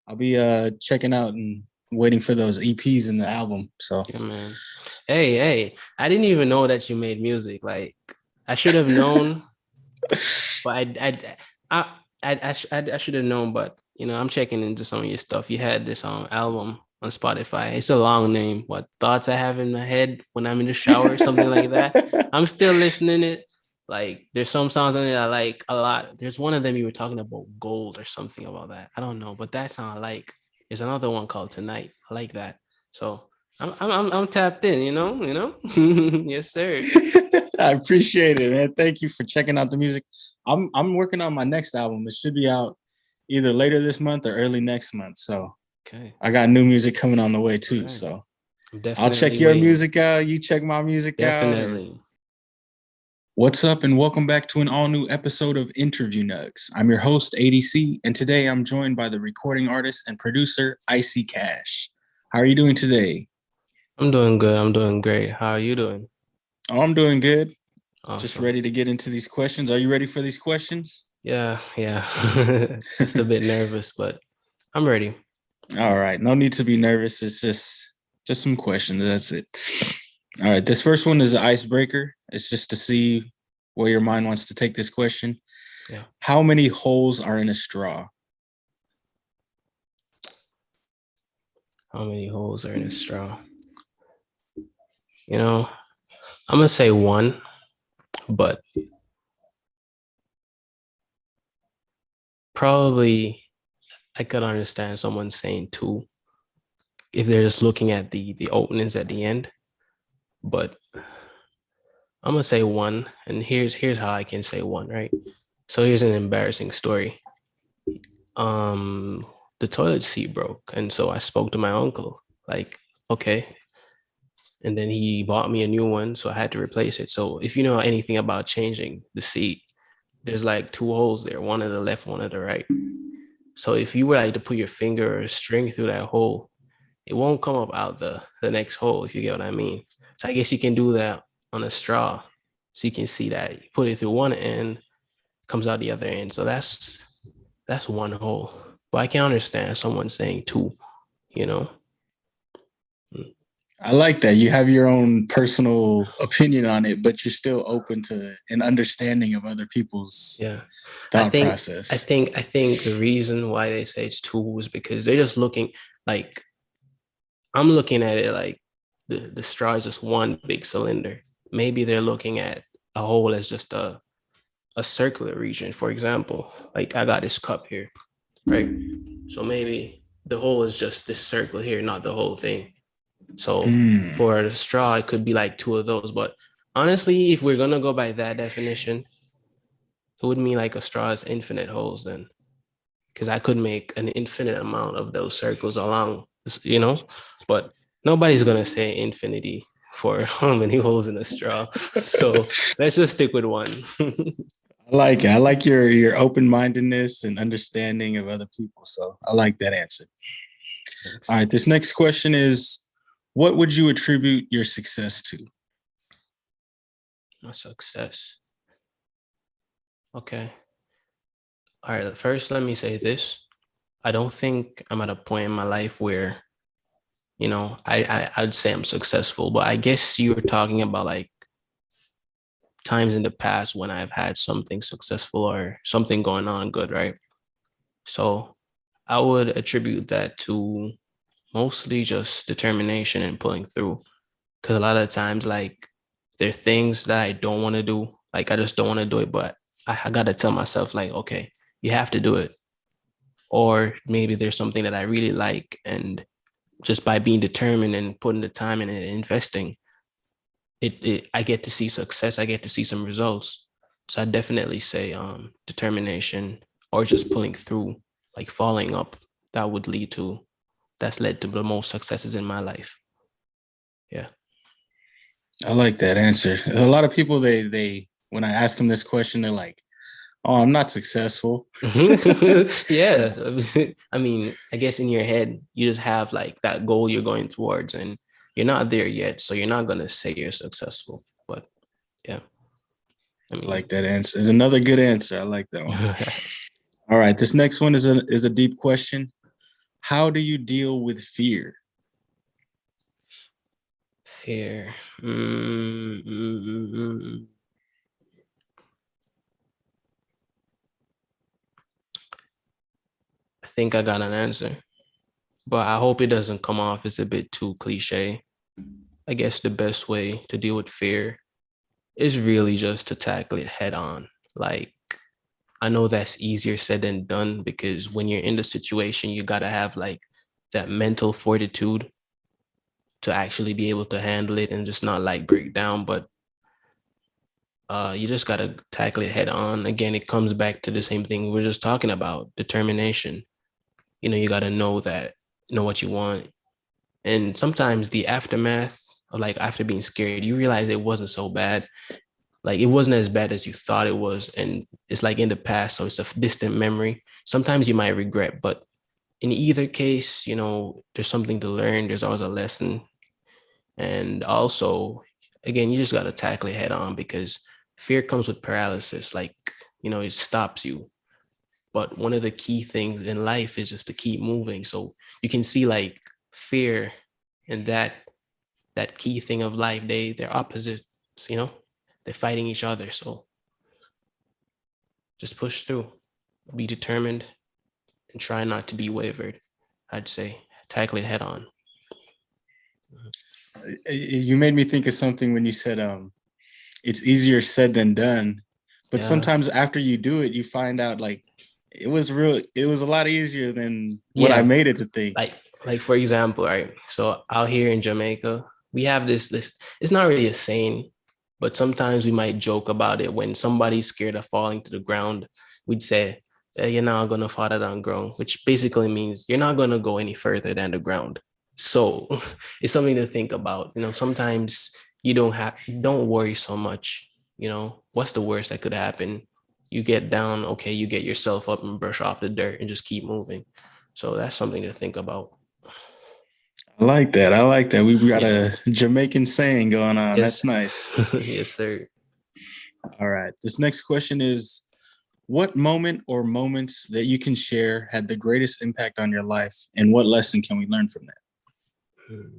I'll be checking out and waiting for those EPs in the album. So Yeah, man. Hey, I didn't even know that you made music. Like, I should have known, but I should have known. But I'm checking into some of your stuff. You had this album on Spotify. It's a long name. What thoughts I have in my head when I'm in the shower, or something like that. I'm still listening it. Like, there's some songs on it I like a lot. There's one of them you were talking about gold or something about that. I don't know, but that song I like. There's another one called Tonight. I like that. So I'm tapped in. Yes, sir. I appreciate it, man. Thank you for checking out the music. I'm working on my next album. It should be out either later this month or early next month. So Okay. I got new music coming on the way too. Okay. So I'm I'll check definitely your waiting. music out. You check my music out. And Definitely. what's up, and welcome back to an all new episode of Interview Nugs. I'm your host, ADC, and today I'm joined by the recording artist and producer, Icy Kash. How are you doing today? I'm doing good. I'm doing great. How are you doing? Oh, I'm doing good. Just Awesome. ready to get into these questions. Are you ready for these questions? Yeah. Just a bit nervous, but I'm ready. All right. No need to be nervous. It's just some questions. That's it. All right. This first one is an icebreaker. It's just to see where your mind wants to take this question. Yeah. How many holes are in a straw? How many holes are in a straw? You know, I'm gonna say one, but probably I could understand someone saying two if they're just looking at the openings at the end. But I'm gonna say one, and here's how I can say one, right? So here's an embarrassing story. Um, the toilet seat broke, and so I spoke to my uncle, like, okay, and then he bought me a new one, so I had to replace it. So if you know anything about changing the seat, there's like two holes there, one on the left, one on the right. So if you were like to put your finger or string through that hole, it won't come up out the next hole, if you get what I mean. So I guess you can do that on a straw. So you can see that you put it through one end, comes out the other end. So that's one hole. But I can understand someone saying two, you know. Mm. I like that. You have your own personal opinion on it, but you're still open to an understanding of other people's Yeah. I thought think I process. think I think the reason why they say it's two is because they're just looking like I'm looking at it like the straw is just one big cylinder. Maybe they're looking at a hole as just a circular region. For example, like I got this cup here, right? So maybe the hole is just this circle here, not the whole thing. So Hmm. for the straw, it could be like two of those. But honestly, if we're gonna go by that definition, it would mean like a straw is infinite holes then, because I could make an infinite amount of those circles along, But nobody's gonna say infinity for how many holes in a straw. So let's just stick with one. I like it. I like your open mindedness and understanding of other people. So I like that answer. All Thanks. right. This next question is, what would you attribute your success to? My success. Okay. All right. First, let me say this. I don't think I'm at a point in my life where, I'd say I'm successful, but I guess you were talking about like times in the past when I've had something successful or something going on good, right? So I would attribute that to mostly just determination and pulling through. Because a lot of times, like, there are things that I don't want to do. Like, I just don't want to do it, but I got to tell myself, like, okay, you have to do it. Or maybe there's something that I really like. And just by being determined and putting the time in it and investing, I get to see success. I get to see some results. So I definitely say determination or just pulling through, like following up. That would lead to that's led to the most successes in my life. Yeah. I like that answer. A lot of people, they when I ask them this question, they're like, "Oh, I'm not successful." Yeah. I mean, I guess in your head, you just have like that goal you're going towards, and you're not there yet. So you're not going to say you're successful. But yeah, I I mean, like that answer. It's another good answer. I like that one. All right. This next one is a deep question. How do you deal with fear? Fear. I think I got an answer, but I hope it doesn't come off as a bit too cliche. I guess the best way to deal with fear is really just to tackle it head on. Like, I know that's easier said than done because when you're in the situation, you got to have like that mental fortitude to actually be able to handle it and just not like break down. But you just got to tackle it head on. Again, it comes back to the same thing we were just talking about, determination. You got to know what you want. And sometimes the aftermath, or like after being scared, you realize it wasn't so bad. Like it wasn't as bad as you thought it was. And it's like in the past, so it's a distant memory. Sometimes you might regret, but in either case, there's something to learn. There's always a lesson. And also, again, you just got to tackle it head on because fear comes with paralysis. Like, it stops you. But one of the key things in life is just to keep moving. So you can see like fear and that key thing of life, they're opposites, they're fighting each other. So just push through, be determined, and try not to be wavered. I'd say tackle it head on. You made me think of something when you said it's easier said than done. But Yeah. sometimes after you do it, you find out like it was a lot easier than what I Yeah. made it to think. Like for example, right? So out here in Jamaica, we have this. It's not really a saying, but sometimes we might joke about it when somebody's scared of falling to the ground. We'd say, "You're not gonna fall to the ground," which basically means you're not gonna go any further than the ground. So it's something to think about. Sometimes don't worry so much. What's the worst that could happen? You get down, okay, you get yourself up and brush off the dirt and just keep moving. So that's something to think about. I like that. I like that. We got Yeah. a Jamaican saying going on. That's Yes. nice. Yes, sir. All right. This next question is, what moment or moments that you can share had the greatest impact on your life, and what lesson can we learn from that? Hmm.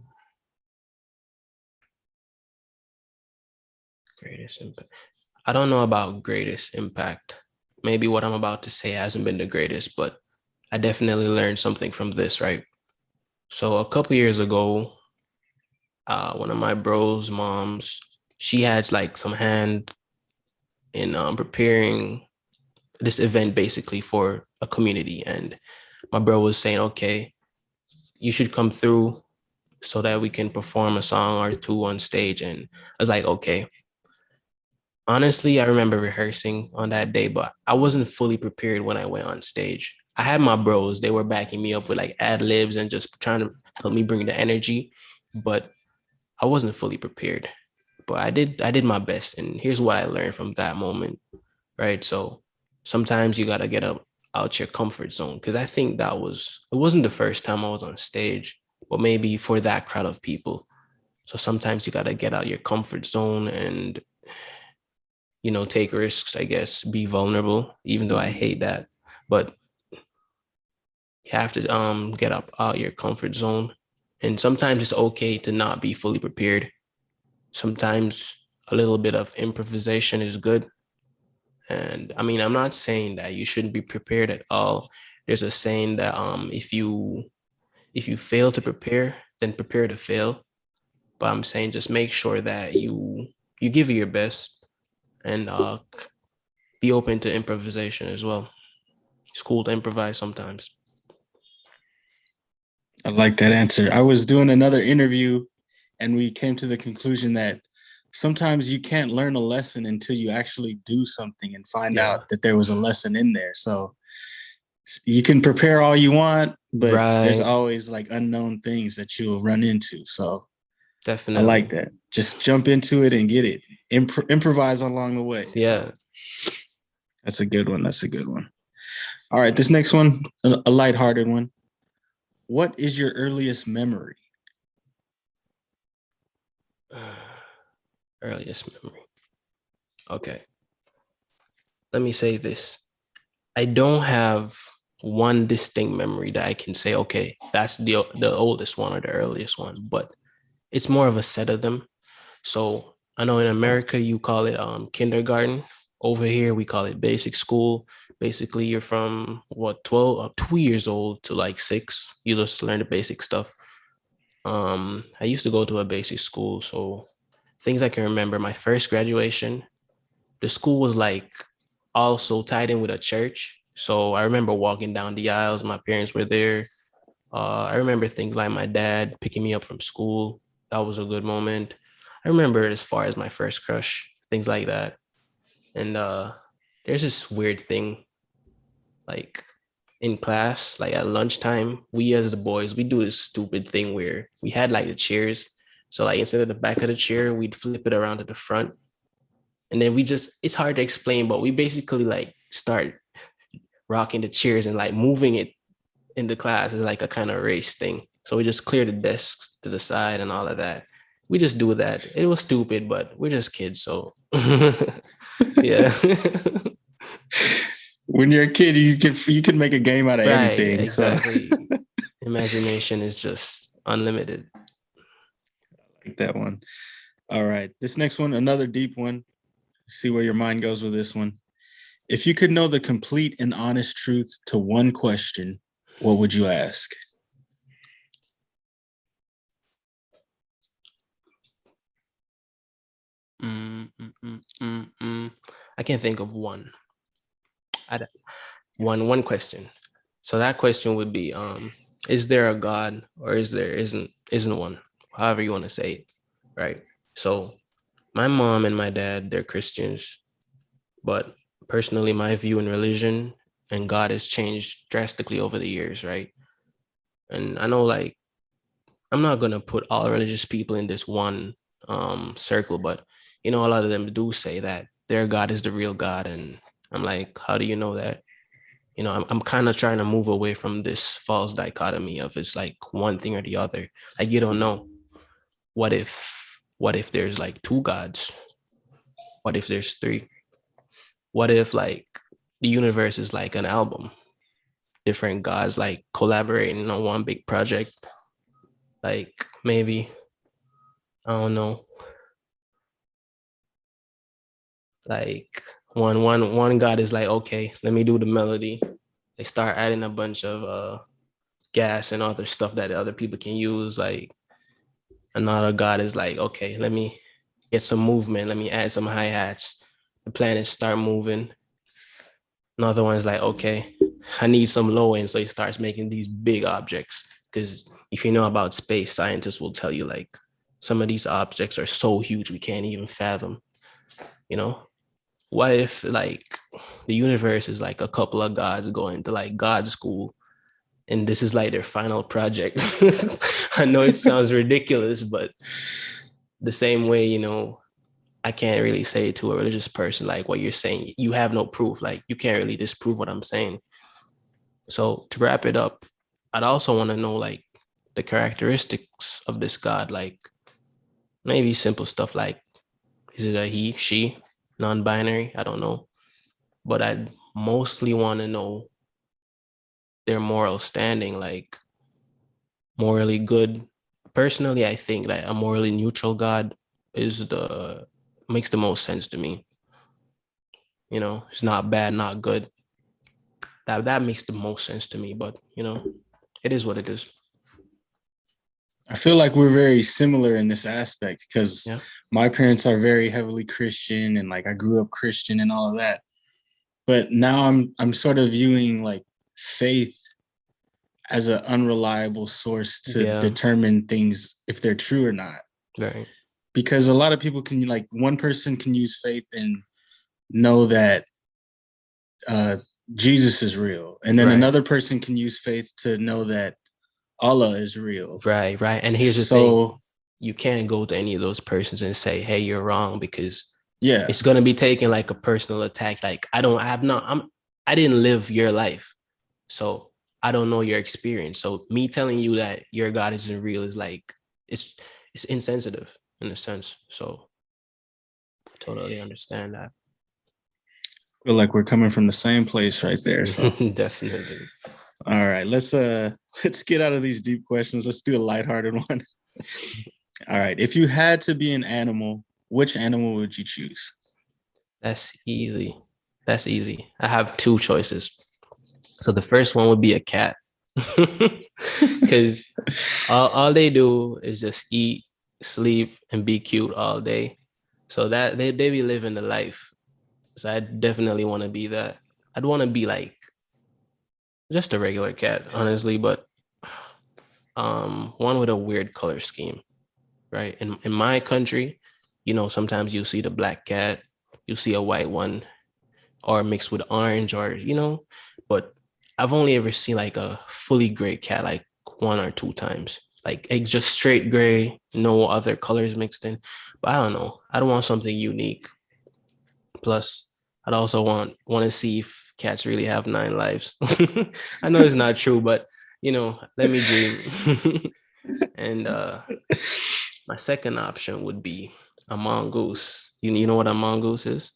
Greatest impact. I don't know about greatest impact. Maybe what I'm about to say hasn't been the greatest, but I definitely learned something from this, right? So a couple years ago, one of my bro's moms, she had like some hand in preparing this event basically for a community. And my bro was saying, okay, you should come through so that we can perform a song or two on stage. And I was like, okay. Honestly, I remember rehearsing on that day, but I wasn't fully prepared when I went on stage. I had my bros, they were backing me up with like ad libs and just trying to help me bring the energy, but I wasn't fully prepared. But I did my best. And here's what I learned from that moment, right? So sometimes you gotta get up out your comfort zone. Cause I think it wasn't the first time I was on stage, but maybe for that crowd of people. So sometimes you gotta get out your comfort zone and take risks, I guess, be vulnerable, even though I hate that. But you have to get up out your comfort zone. And sometimes it's okay to not be fully prepared. Sometimes a little bit of improvisation is good. And I mean, I'm not saying that you shouldn't be prepared at all. There's a saying that if you fail to prepare, then prepare to fail. But I'm saying just make sure that you give it your best and be open to improvisation as well. It's cool to improvise sometimes. I like that answer. I was doing another interview and we came to the conclusion that sometimes you can't learn a lesson until you actually do something and find out Yeah. that there was a lesson in there. So you can prepare all you want, but there's Right. always like unknown things that you'll run into. So I like Definitely. that. Just jump into it and get it. Improvise along the way. So Yeah. that's a good one. That's a good one. All right, this next one, a lighthearted one. What is your earliest memory? Earliest memory. Okay. Let me say this. I don't have one distinct memory that I can say, okay, that's the oldest one or the earliest one, but it's more of a set of them. So I know in America you call it kindergarten. Over here we call it basic school. Basically, you're from what 12 or 2 years old to like 6. You just learn the basic stuff. I used to go to a basic school, so things I can remember. My first graduation, the school was like also tied in with a church. So I remember walking down the aisles. My parents were there. I remember things like my dad picking me up from school. That was a good moment. I remember as far as my first crush, things like that. And there's this weird thing, like in class, like at lunchtime, we as the boys, we do this stupid thing where we had like the chairs. So like instead of the back of the chair, we'd flip it around to the front. And then we just, it's hard to explain, but we basically like start rocking the chairs and like moving it in the class is like a kind of race thing. So we just clear the desks to the side and all of that. We just do that. It was stupid, but we're just kids. So yeah. When you're a kid, you can make a game out of Right, anything. exactly. So Imagination is just unlimited. like that one. All right. This next one, another deep one. See where your mind goes with this one. If you could know the complete and honest truth to one question, what would you ask? I can't think of one. One question. So that question would be, is there a God or isn't one? However you want to say it, right? So my mom and my dad, they're Christians, but personally, my view in religion and God has changed drastically over the years, right? And I know like I'm not gonna put all religious people in this one circle, but you know, a lot of them do say that their God is the real God. And I'm like, how do you know that? You know, I'm kind of trying to move away from this false dichotomy of it's like one thing or the other. Like you don't know. What if there's like two gods? What if there's three? What if like the universe is like an album, different gods like collaborating on one big project? Like maybe, I don't know, like one god is like, okay, let me do the melody. They start adding a bunch of gas and other stuff that other people can use. Like another god is like, okay, let me get some movement, let me add some hi-hats, the planets start moving. Another one is like, okay, I need some low end. So he starts making these big objects. Because if you know about space, scientists will tell you like some of these objects are so huge we can't even fathom, you know? What if like the universe is like a couple of gods going to like God school and this is like their final project? I know it sounds ridiculous, but the same way, you know, I can't really say to a religious person like what you're saying. You have no proof. Like you can't really disprove what I'm saying. So to wrap it up, I'd also want to know like the characteristics of this God, like maybe simple stuff like is it a he, she, non-binary? I don't know. But I'd mostly want to know their moral standing, like morally good. Personally, I think that a morally neutral God is the makes the most sense to me. You know, it's not bad, not good. That makes the most sense to me. But you know, it is what it is. I feel like we're very similar in this aspect because Yeah. my parents are very heavily Christian and like I grew up Christian and all of that. But now I'm sort of viewing like faith as an unreliable source to Yeah. determine things if they're true or not. Right. Because a lot of people can like one person can use faith and know that uh, Jesus is real, and then Right. another person can use faith to know that Allah is real. Right. Right. And here's the thing. So You can't go to any of those persons and say, hey, you're wrong, because yeah, it's gonna be taken like a personal attack. Like I didn't live your life. So I don't know your experience. So me telling you that your God isn't real is like it's it's insensitive in a sense. So I totally understand that. Feel like we're coming from the same place right there. So, Definitely. all right, let's get out of these deep questions. Let's do a lighthearted one. All right, if you had to be an animal, which animal would you choose? That's easy. That's easy. I have two choices. So the first one would be a cat. Because all they do is just eat, sleep, and be cute all day. So that they be living the life. So I definitely want to be that. I'd want to be like just a regular cat, honestly, but one with a weird color scheme, right? In my country, sometimes you see the black cat, you see a white one, or mixed with orange, or but I've only ever seen like a fully gray cat like one or two times. Like it's just straight gray, no other colors mixed in. But I don't know. I don't want something unique. Plus, I'd also want to see if cats really have nine lives. I know it's not true, but let me dream. And my second option would be a mongoose. You know what a mongoose is?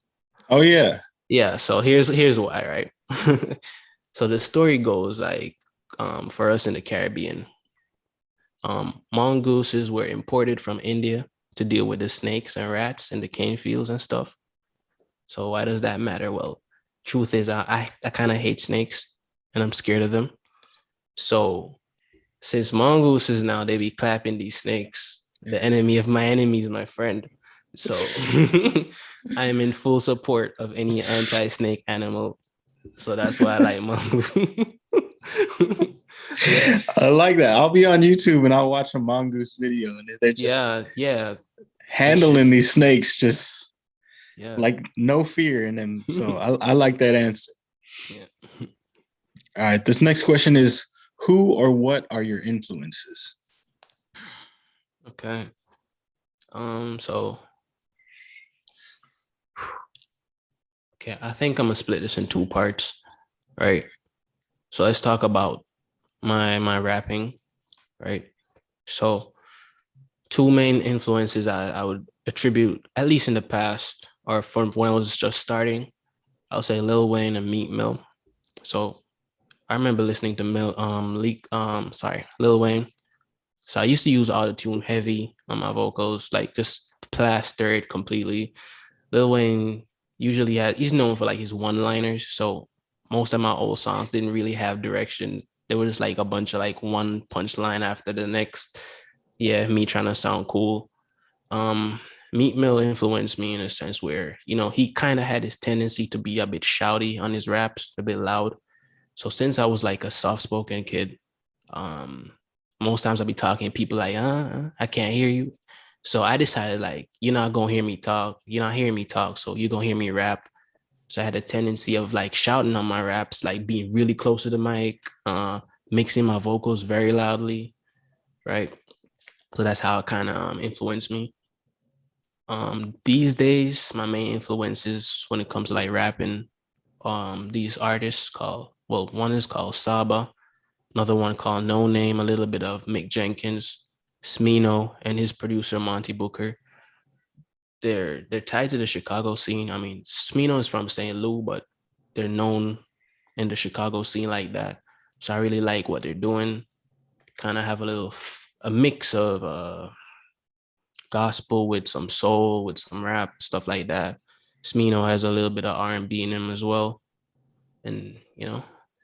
Oh yeah. Yeah, so here's why, right? So the story goes like for us in the Caribbean, mongooses were imported from India to deal with the snakes and rats in the cane fields and stuff. So why does that matter? Well, truth is I kind of hate snakes and I'm scared of them. So since mongooses now they be clapping these snakes, the enemy of my enemy is my friend. So I am in full support of any anti-snake animal. So that's why I like mongoose. Yeah. I like that. I'll be on YouTube and I'll watch a mongoose video and they're just Yeah, yeah. handling Vicious. these snakes just Yeah. like no fear in them. So I like that answer. Yeah. All right. This next question is who or what are your influences? Okay. So okay, I think I'm gonna split this in two parts, right? So let's talk about my rapping, right? So two main influences I would attribute, at least in the past, or from when I was just starting, I'll say Lil Wayne and Meat Mill. So I remember listening to Lil Wayne. So I used to use autotune heavy on my vocals, like just plaster it completely. Lil Wayne he's known for like his one-liners. So most of my old songs didn't really have direction. They were just like a bunch of like one punchline after the next. Yeah, me trying to sound cool. Um, Meat Mill influenced me in a sense where, he kind of had this tendency to be a bit shouty on his raps, a bit loud. So since I was like a soft-spoken kid, um, most times I'll be talking, people like, I can't hear you. So I decided like, you're not gonna hear me talk. You're not hearing me talk, so you're gonna hear me rap. So I had a tendency of like shouting on my raps, like being really close to the mic, mixing my vocals very loudly, right? So that's how it kind of influenced me. These days, my main influences when it comes to like rapping, these artists one is called Saba, another one called No Name, a little bit of Mick Jenkins, Smino, and his producer Monty Booker. They're tied to the Chicago scene. I mean, Smino is from St. Louis, but they're known in the Chicago scene like that. So I really like what they're doing. Kind of have a mix of gospel with some soul, with some rap, stuff like that. Smino has a little bit of R&B in him as well. And,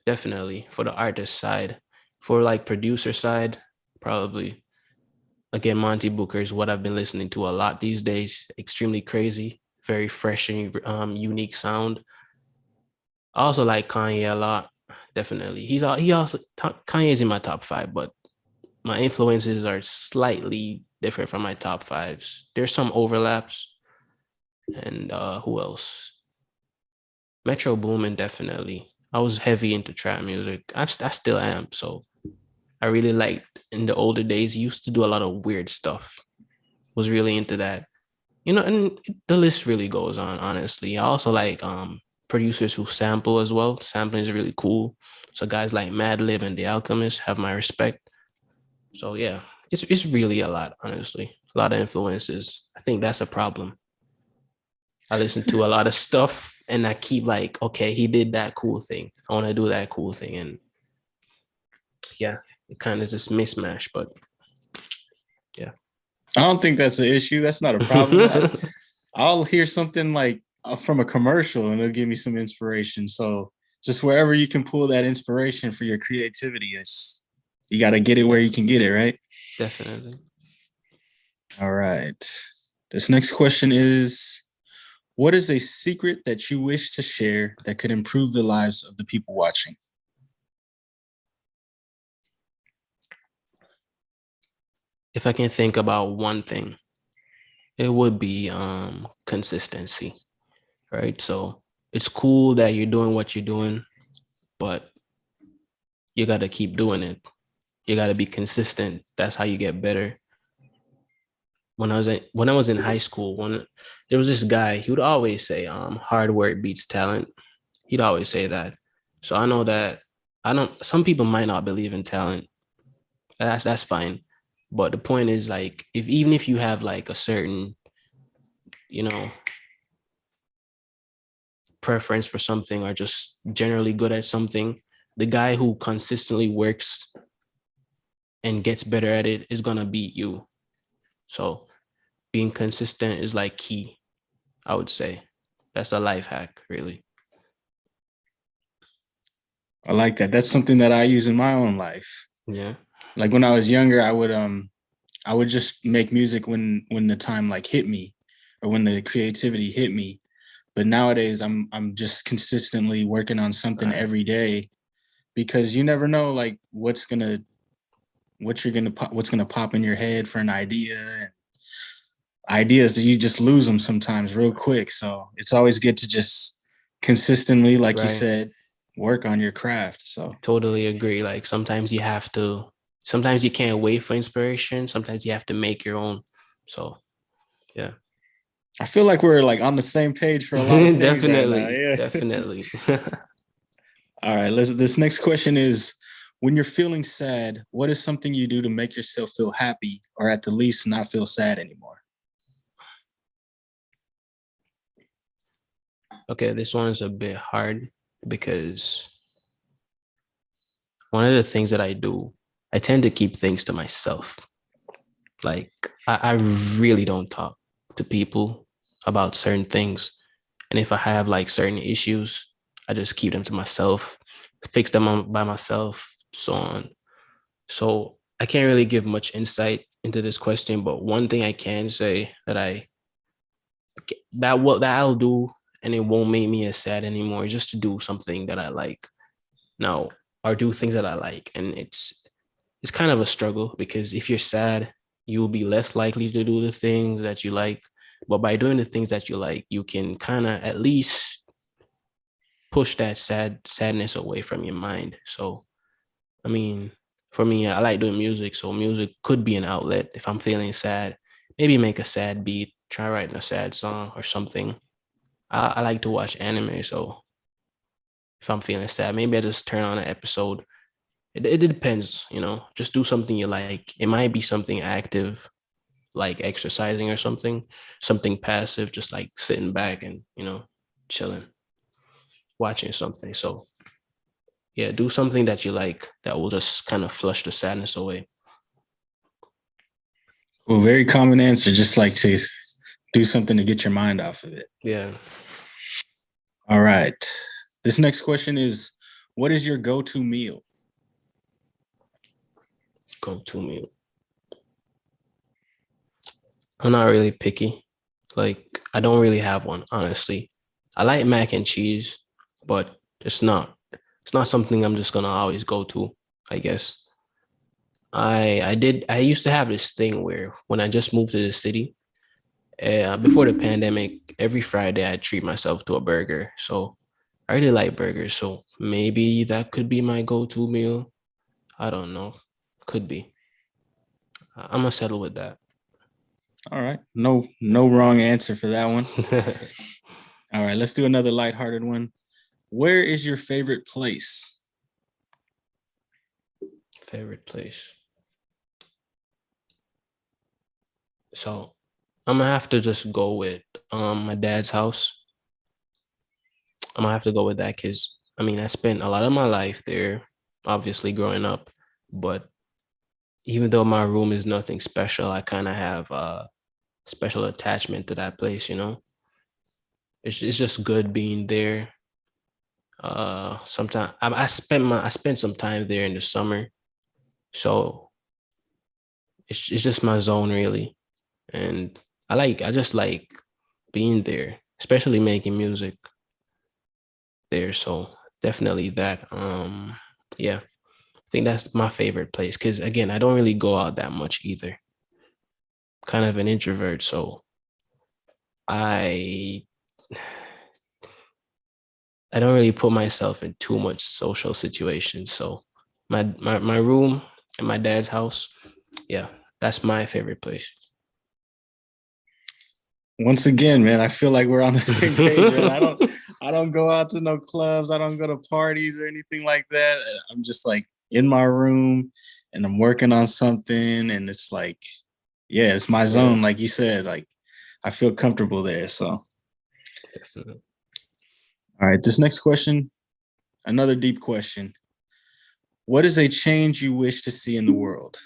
definitely for the artist side, for like producer side, probably again, Monty Booker is what I've been listening to a lot these days. Extremely crazy, very fresh and unique sound. I also like Kanye a lot. Definitely, Kanye's in my top five, but my influences are slightly different from my top fives. There's some overlaps, and who else? Metro Boomin, definitely. I was heavy into trap music. I still am. So I really liked in the older days. He used to do a lot of weird stuff. Was really into that. And the list really goes on, honestly. I also like producers who sample as well. Sampling is really cool. So guys like Madlib and The Alchemist have my respect. So yeah, it's really a lot, honestly. A lot of influences. I think that's a problem. I listen to a lot of stuff and I keep like, okay, he did that cool thing. I want to do that cool thing. And yeah, it kind of just mismatch, but yeah. I don't think that's an issue. That's not a problem. I'll hear something like from a commercial and it'll give me some inspiration. So just wherever you can pull that inspiration for your creativity, it's you got to get it where you can get it, right? Definitely. All right. This next question is, what is a secret that you wish to share that could improve the lives of the people watching? If I can think about one thing, it would be consistency, right? So it's cool that you're doing what you're doing, but you got to keep doing it. You got to be consistent. That's how you get better. When I was in high school, when there was this guy, he would always say, hard work beats talent. He'd always say that. So I know that I don't. Some people might not believe in talent. That's fine. But the point is, like, if even if you have like a certain, you know, preference for something or just generally good at something, the guy who consistently works and gets better at it is gonna beat you. So being consistent is like key, I would say. That's a life hack, really. I like that. That's something that I use in my own life. Yeah. Like when I was younger, I would just make music when the time like hit me or when the creativity hit me. But nowadays I'm just consistently working on something Right. every day because you never know like what's gonna pop in your head for an idea, and ideas you just lose them sometimes real quick. So it's always good to just consistently, like you Right. said, work on your craft. So Totally agree. Like sometimes you can't wait for inspiration. Sometimes you have to make your own. So yeah. I feel like we're like on the same page for a lot of things right now. Definitely. Yeah. Definitely. All right. This next question is, when you're feeling sad, what is something you do to make yourself feel happy or at the least not feel sad anymore? Okay, this one is a bit hard because one of the things that I do, I tend to keep things to myself. Like I really don't talk to people about certain things. And if I have like certain issues, I just keep them to myself, fix them by myself, so on. So I can't really give much insight into this question, but one thing I can say that I'll do and it won't make me as sad anymore is just to do something that I like now or do things that I like. And it's kind of a struggle because if you're sad, you'll be less likely to do the things that you like. But by doing the things that you like, you can kind of at least push that sadness away from your mind. So I mean, for me, I like doing music, so music could be an outlet. If I'm feeling sad, maybe make a sad beat, try writing a sad song or something. I like to watch anime, so if I'm feeling sad, maybe I just turn on an episode. It depends, just do something you like. It might be something active, like exercising or something passive, just like sitting back and, chilling, watching something. So yeah, do something that you like that will just kind of flush the sadness away. Well, very common answer, just like to do something to get your mind off of it. Yeah. All right. This next question is, what is your go-to meal? Go-to meal. I'm not really picky. Like, I don't really have one, honestly. I like mac and cheese, but it's not something I'm just gonna always go to, I guess. I used to have this thing where when I just moved to the city, before the pandemic, every Friday I treat myself to a burger. So I really like burgers. So maybe that could be my go-to meal. I don't know. Could be. I'm gonna settle with that. All right. No wrong answer for that one. All right, let's do another lighthearted one. Where is your favorite place? Favorite place. So I'm gonna have to just go with my dad's house. I'm gonna have to go with that because I mean I spent a lot of my life there, obviously growing up, but even though my room is nothing special, I kind of have a special attachment to that place, you know. It's just good being there. Sometimes I spent some time there in the summer, so it's just my zone really, and I just like being there, especially making music there. So definitely that. Yeah, I think that's my favorite place because again, I don't really go out that much either. Kind of an introvert, so I I don't really put myself in too much social situations. So my room and my dad's house, yeah, that's my favorite place. Once again, man, I feel like we're on the same page, man. I don't go out to no clubs. I don't go to parties or anything like that. I'm just like in my room and I'm working on something and it's like, yeah, it's my Yeah, zone. Like you said, like I feel comfortable there. So, definitely. all right, this next question, another deep question. What is a change you wish to see in the world?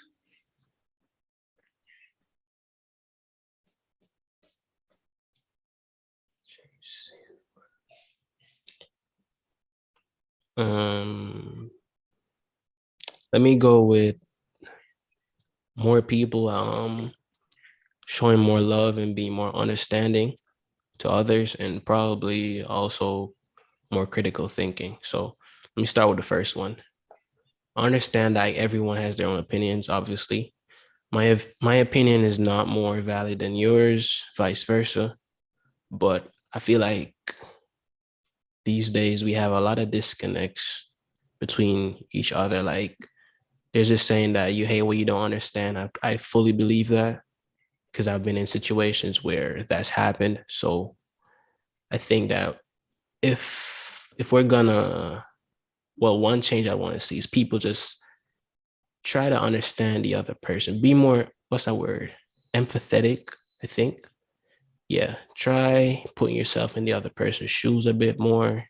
Um, Let me go with more people showing more love and being more understanding to others, and probably also more critical thinking. So let me start with the first one. I understand that everyone has their own opinions, obviously. My opinion is not more valid than yours, vice versa. But I feel like these days we have a lot of disconnects between each other. Like there's this saying that you hate what you don't understand. I fully believe that because I've been in situations where that's happened. So I think that if we're gonna, well, one change I want to see is people just try to understand the other person. Be more, what's that word? Empathetic, I think. Yeah, try putting yourself in the other person's shoes a bit more.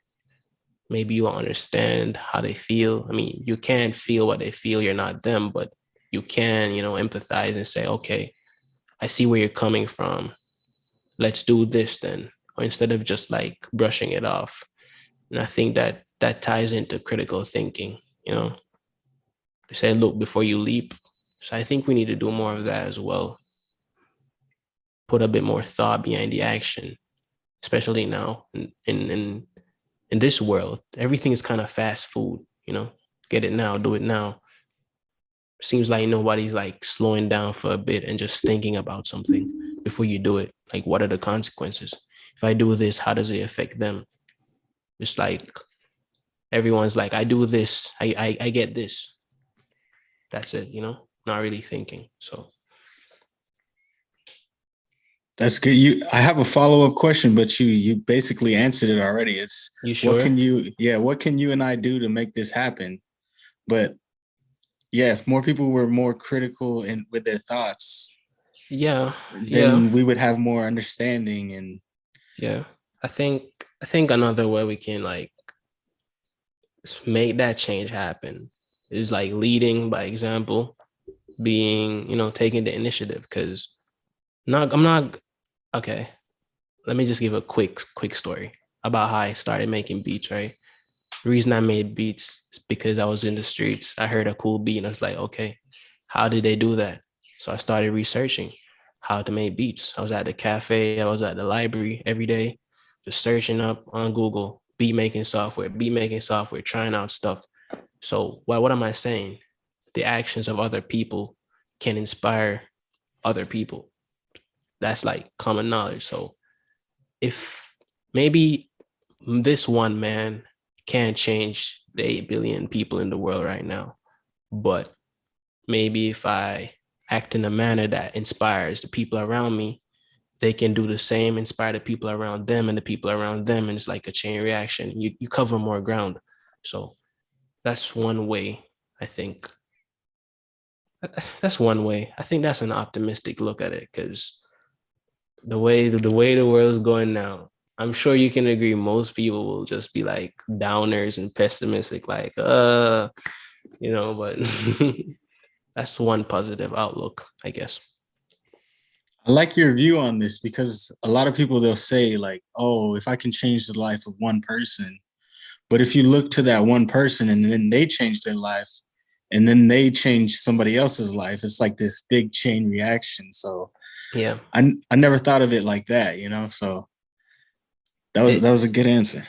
Maybe you'll understand how they feel. I mean, you can't feel what they feel. You're not them, but you can, empathize and say, okay, I see where you're coming from. Let's do this then. Or instead of just like brushing it off. And I think that that ties into critical thinking, you know, they say, look before you leap. So I think we need to do more of that as well. Put a bit more thought behind the action, especially now in this world. Everything is kind of fast food, get it now, do it now. Seems like nobody's like slowing down for a bit and just thinking about something before you do it. Like, what are the consequences? If I do this, how does it affect them? It's like everyone's like, I do this, I get this. That's it, not really thinking. So That's good. I have a follow-up question, but you basically answered it already. It's you what sure? can what can you and I do to make this happen? But yeah, if more people were more critical and with their thoughts, Yeah, yeah, then we would have more understanding and yeah. I think I think another way we can like make that change happen is like leading by example, being, taking the initiative. Because not I'm not okay. Let me just give a quick story about how I started making beats, right? The reason I made beats is because I was in the streets. I heard a cool beat and I was like, okay, how did they do that? So I started researching how to make beats. I was at the cafe, I was at the library every day, just searching up on Google, beat making software, trying out stuff. So what am I saying? The actions of other people can inspire other people. That's like common knowledge. So if maybe this one man can't change the 8 billion people in the world right now, but maybe if I act in a manner that inspires the people around me, they can do the same, inspire the people around them and the people around them. And it's like a chain reaction. You cover more ground. So that's one way, I think. That's one way. I think that's an optimistic look at it because the way the world is going now, I'm sure you can agree most people will just be like downers and pessimistic, like but that's one positive outlook, I guess. I like your view on this because a lot of people they'll say like, "Oh, if I can change the life of one person," but if you look to that one person and then they change their life, and then they change somebody else's life, it's like this big chain reaction. So Yeah. I never thought of it like that, you know. So that It was a good answer.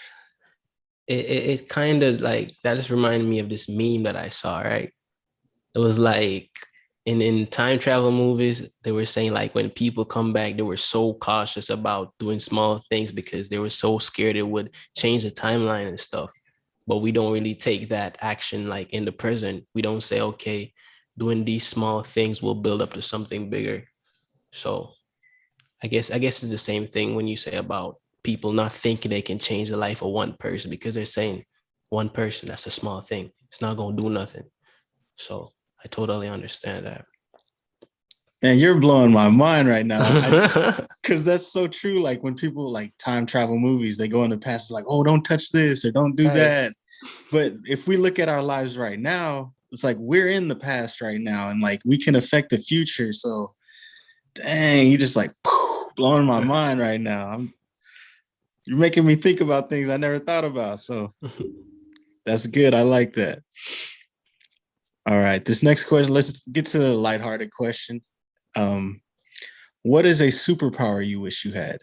it kind of like that just reminded me of this meme that I saw, right? It was like in time travel movies, they were saying like when people come back, they were so cautious about doing small things because they were so scared it would change the timeline and stuff. But we don't really take that action like in the present. We don't say, okay, doing these small things will build up to something bigger. So I guess it's the same thing when you say about people not thinking they can change the life of one person because they're saying one person, that's a small thing. It's not gonna do nothing. So I totally understand that. And you're blowing my mind right now. I because that's so true. Like when people like time travel movies, they go in the past like, "Oh, don't touch this or don't do Right. that." But if we look at our lives right now, it's like we're in the past right now, and like we can affect the future. So, dang, you just like blowing my mind right now. You're making me think about things I never thought about. So that's good. I like that. All right, this next question. Let's get to the lighthearted question. Um, what is a superpower you wish you had?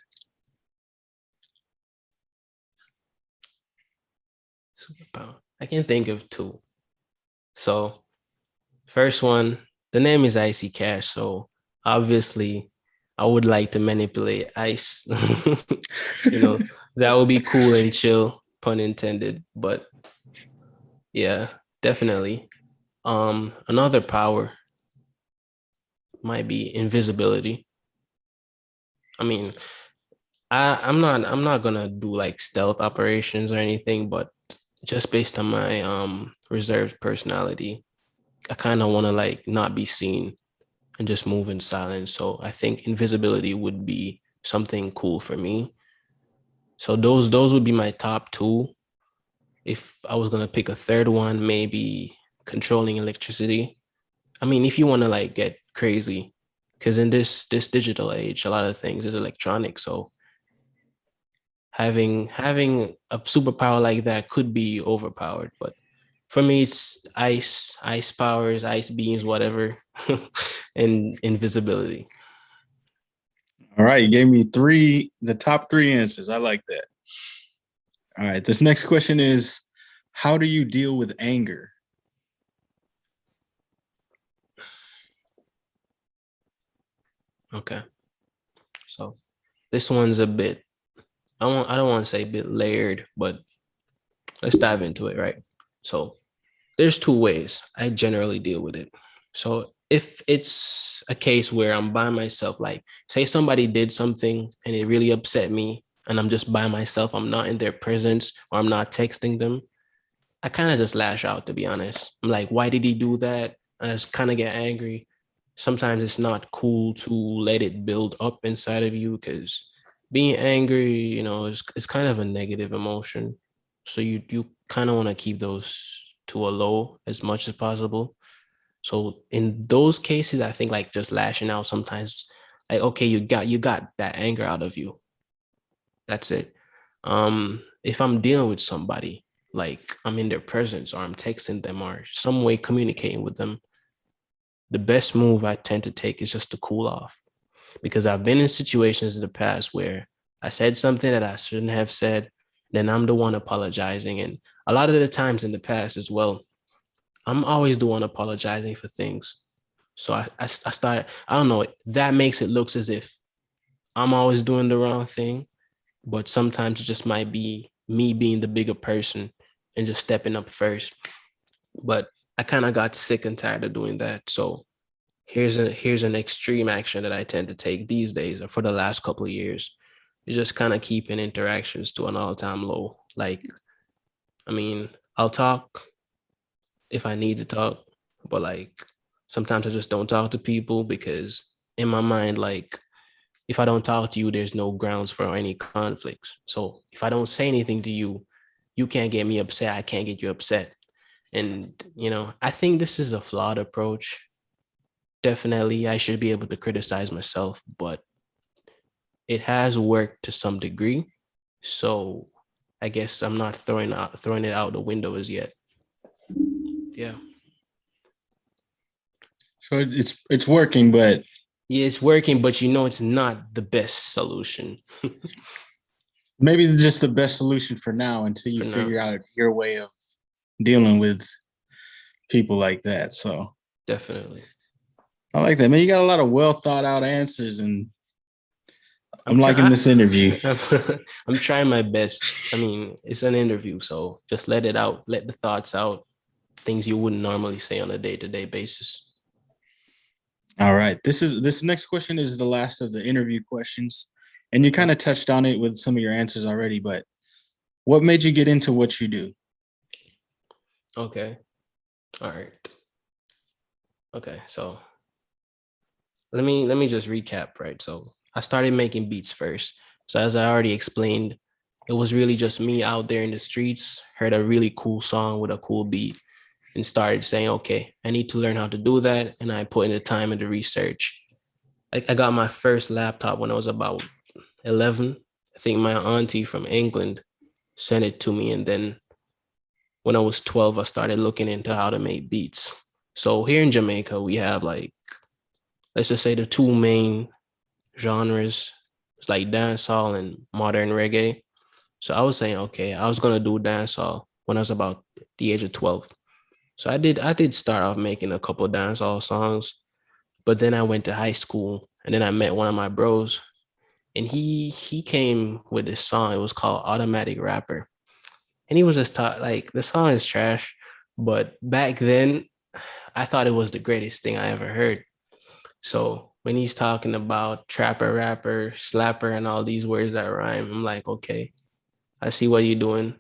Superpower. I can think of two. So first one, the name is Icy Kash. So obviously I would like to manipulate ice. That would be cool and chill, pun intended. But yeah, definitely. Another power might be invisibility. I mean, I'm not gonna do like stealth operations or anything, but just based on my reserved personality, I kind of want to like not be seen and just move in silence. So I think invisibility would be something cool for me. So those would be my top two. If I was gonna pick a third one, maybe controlling electricity. I mean, if you want to like get crazy, because in this digital age, a lot of things is electronic. So having a superpower like that could be overpowered. But for me, it's ice powers, ice beams, whatever, and invisibility. All right, you gave me the top three answers. I like that. All right, this next question is, how do you deal with anger? Okay, so this one's a bit. I don't want to say a bit layered, but let's dive into it, right? So there's two ways I generally deal with it. So if it's a case where I'm by myself, like say somebody did something and it really upset me, and I'm just by myself, I'm not in their presence or I'm not texting them, I kind of just lash out, to be honest. I'm like, why did he do that? I just kind of get angry. Sometimes it's not cool to let it build up inside of you because being angry, is kind of a negative emotion. So you kind of want to keep those to a low as much as possible. So in those cases, I think like just lashing out sometimes, like okay, you got that anger out of you. That's it. If I'm dealing with somebody, like I'm in their presence or I'm texting them or some way communicating with them, the best move I tend to take is just to cool off. Because I've been in situations in the past where I said something that I shouldn't have said, then I'm the one apologizing. And a lot of the times in the past as well, I'm always the one apologizing for things. So I started, I don't know, that makes it looks as if I'm always doing the wrong thing, but sometimes it just might be me being the bigger person and just stepping up first. But I kind of got sick and tired of doing that. So here's an extreme action that I tend to take these days or for the last couple of years. Is just kind of keeping interactions to an all-time low. Like, I mean, I'll talk if I need to talk, but like sometimes I just don't talk to people because in my mind, like if I don't talk to you, there's no grounds for any conflicts. So if I don't say anything to you, you can't get me upset. I can't get you upset. And, I think this is a flawed approach. Definitely, I should be able to criticize myself, but it has worked to some degree. So I guess I'm not throwing it out the window as yet. Yeah. So it's working, but Yeah, it's working, but it's not the best solution maybe it's just the best solution for now until you for now. figure out your way of dealing with people like that. So Definitely. I like that, man. You got a lot of well thought out answers, and I'm I'm liking trying. this interview. I'm trying my best. I mean, it's an interview, so just let it out, let the thoughts out, things you wouldn't normally say on a day-to-day basis. All right. This next question is the last of the interview questions. And you Okay. kind of touched on it with some of your answers already, but what made you get into what you do? Okay. All right. Okay. So let me just recap, right? So I started making beats first. So as I already explained, it was really just me out there in the streets, heard a really cool song with a cool beat, and started saying, okay, I need to learn how to do that. And I put in the time and the research. I got my first laptop when I was about 11. I think my auntie from England sent it to me. And then when I was 12, I started looking into how to make beats. So here in Jamaica, we have like, let's just say the two main genres. It's like dancehall and modern reggae. So I was saying, okay, I was gonna do dancehall when I was about the age of 12. So I did start off making a couple of dancehall songs, but then I went to high school and then I met one of my bros and he came with this song. It was called Automatic Rapper. And he was just taught like the song is trash, but back then I thought it was the greatest thing I ever heard. So when he's talking about trapper, rapper, slapper, and all these words that rhyme, I'm like, okay, I see what you're doing.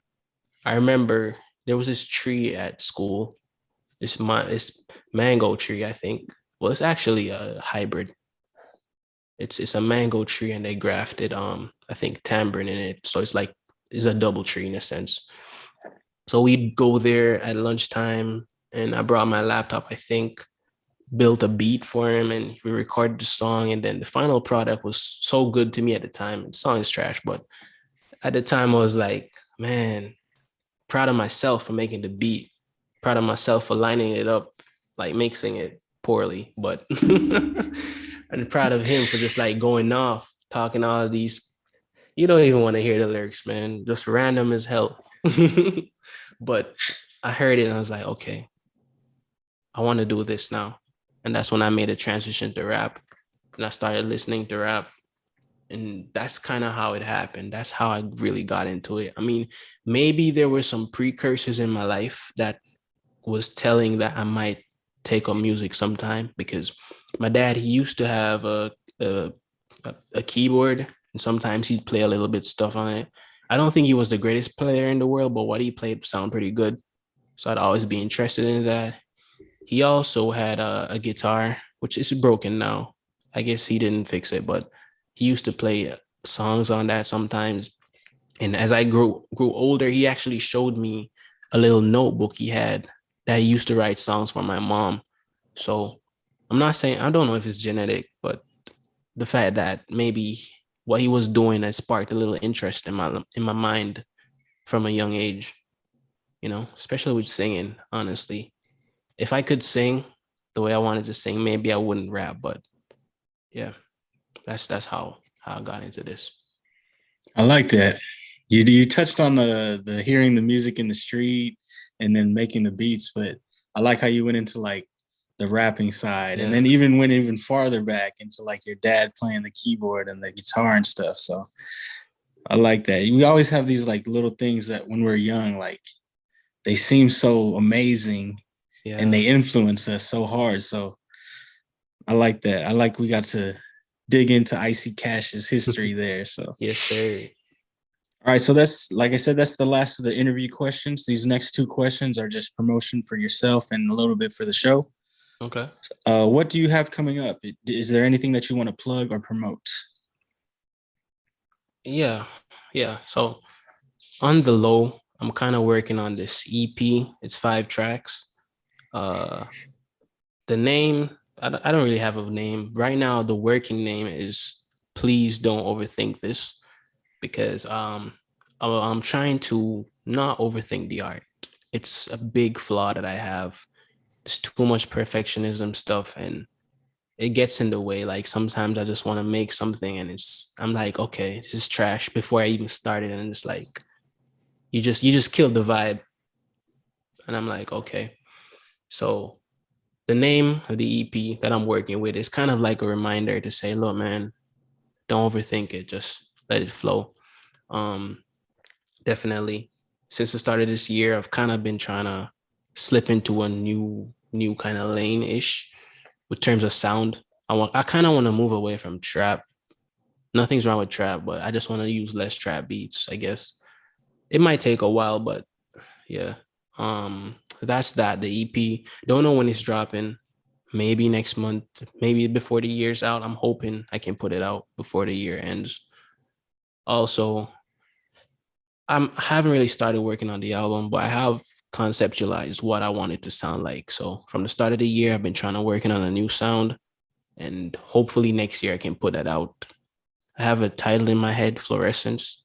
I remember there was this tree at school, this mango tree, I think. Well, it's actually a hybrid. It's a mango tree, and they grafted I think tamarind in it, so it's a double tree in a sense. So we'd go there at lunchtime, and I brought my laptop, I think, built a beat for him, and we recorded the song. And then the final product was so good to me at the time. The song is trash, but at the time I was like, man, proud of myself for making the beat, proud of myself for lining it up, like mixing it poorly, but and proud of him for just like going off, talking all of these. You don't even want to hear the lyrics, man. Just random as hell. But I heard it and I was like, okay, I want to do this now. And that's when I made a transition to rap. And I started listening to rap. And that's kind of how it happened. That's how I really got into it. I mean, maybe there were some precursors in my life that was telling that I might take up music sometime, because my dad, he used to have a, a keyboard, and sometimes he'd play a little bit stuff on it. I don't think he was the greatest player in the world, but what he played sounded pretty good. So I'd always be interested in that. He also had a guitar, which is broken now. I guess he didn't fix it, but he used to play songs on that sometimes. And as I grew older, he actually showed me a little notebook he had that he used to write songs for my mom. So I'm not saying, I don't know if it's genetic, but the fact that maybe what he was doing has sparked a little interest in my mind from a young age, especially with singing, honestly. If I could sing the way I wanted to sing, maybe I wouldn't rap, but yeah, that's how I got into this. I like that. You touched on the hearing the music in the street and then making the beats, but I like how you went into like the rapping side and Yeah. then even went even farther back into like your dad playing the keyboard and the guitar and stuff. So I like that. We always have these like little things that when we're young, like they seem so amazing and Yeah. they influence us so hard. So I like that. I like we got to dig into Icy Cash's history there. So Yes, sir. all right, so that's like I said, that's the last of the interview questions. These next two questions are just promotion for yourself and a little bit for the show. Okay. What do you have coming up? Is there anything that you want to plug or promote? Yeah, yeah. So on the low, I'm kind of working on this EP. It's 5 tracks. Uh, the name, I don't really have a name right now. The working name is "Please Don't Overthink This" because I'm trying to not overthink the art. It's a big flaw that I have. There's too much perfectionism stuff, and it gets in the way. Like sometimes I just want to make something, and I'm like, okay, this is trash before I even started, and it's like you just killed the vibe, and I'm like, okay. So the name of the EP that I'm working with is kind of like a reminder to say, look, man, don't overthink it. Just let it flow. Um, Definitely. Since the start of this year, I've kind of been trying to slip into a new kind of lane ish with terms of sound. I kind of want to move away from trap. Nothing's wrong with trap, but I just want to use less trap beats, I guess. It might take a while, but yeah. That's that. The EP. Don't know when it's dropping. Maybe next month, maybe before the year's out. I'm hoping I can put it out before the year ends. Also, I haven't really started working on the album, but I have conceptualized what I want it to sound like. So from the start of the year, I've been trying to working on a new sound, and hopefully next year I can put that out. I have a title in my head, Fluorescence,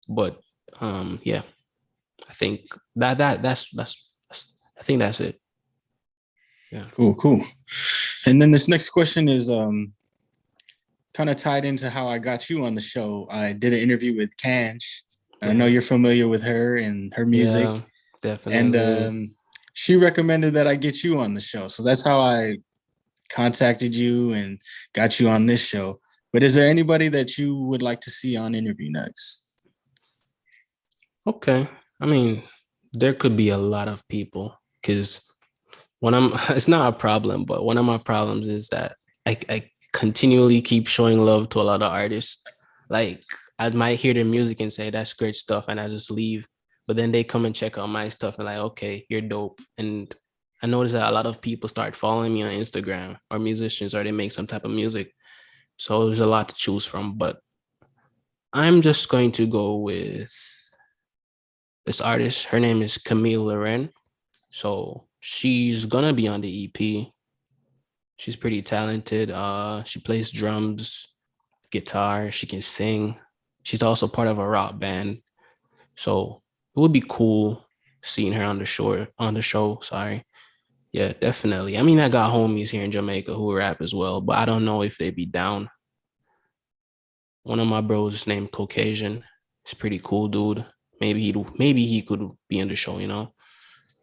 but yeah, I think that's I think that's it. Yeah. Cool, cool. And then this next question is kind of tied into how I got you on the show. I did an interview with Kanch, and I know Yeah. you're familiar with her and her music. Yeah, And definitely. she recommended that I get you on the show. So that's how I contacted you and got you on this show. But is there anybody that you would like to see on Interview Next? Okay. I mean, there could be a lot of people because one of it's not a problem, but one of my problems is that I continually keep showing love to a lot of artists. Like I might hear their music and say that's great stuff, and I just leave. But then they come and check out my stuff and like, okay, you're dope. And I notice that a lot of people start following me on Instagram or musicians or they make some type of music. So there's a lot to choose from. But I'm just going to go with this artist. Her name is Camille Loren. So she's gonna be on the EP. She's pretty talented. She plays drums, guitar. She can sing. She's also part of a rock band. So it would be cool seeing her on the show. On the show, sorry. Yeah, definitely. I mean, I got homies here in Jamaica who rap as well, but I don't know if they'd be down. One of my bros is named Caucasian. He's pretty cool dude. Maybe he could be in the show, you know.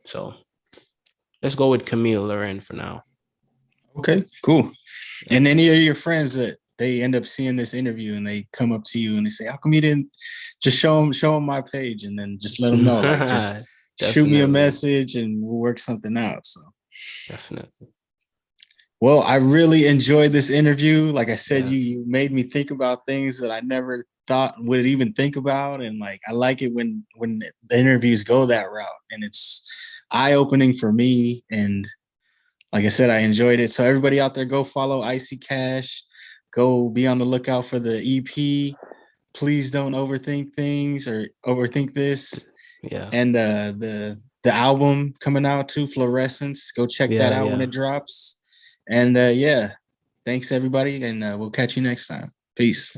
So let's go with Camille Loren for now. Okay, cool. And any of your friends that they end up seeing this interview and they come up to you and they say, "How come you didn't just show them my page?" And then just let them know, like, just shoot me a Definitely. message and we'll work something out. So, Definitely. well, I really enjoyed this interview. Like I said, Yeah. you made me think about things that I never thought would even think about, and like I like it when the interviews go that route, and it's eye opening for me. And like I said, I enjoyed it. So everybody out there, go follow Icy Kash. Go be on the lookout for the EP. Please don't overthink things or overthink this. Yeah. And the album coming out too, Fluorescence. Go check that Yeah. out when Yeah. it drops. And yeah, thanks everybody, and we'll catch you next time. Peace.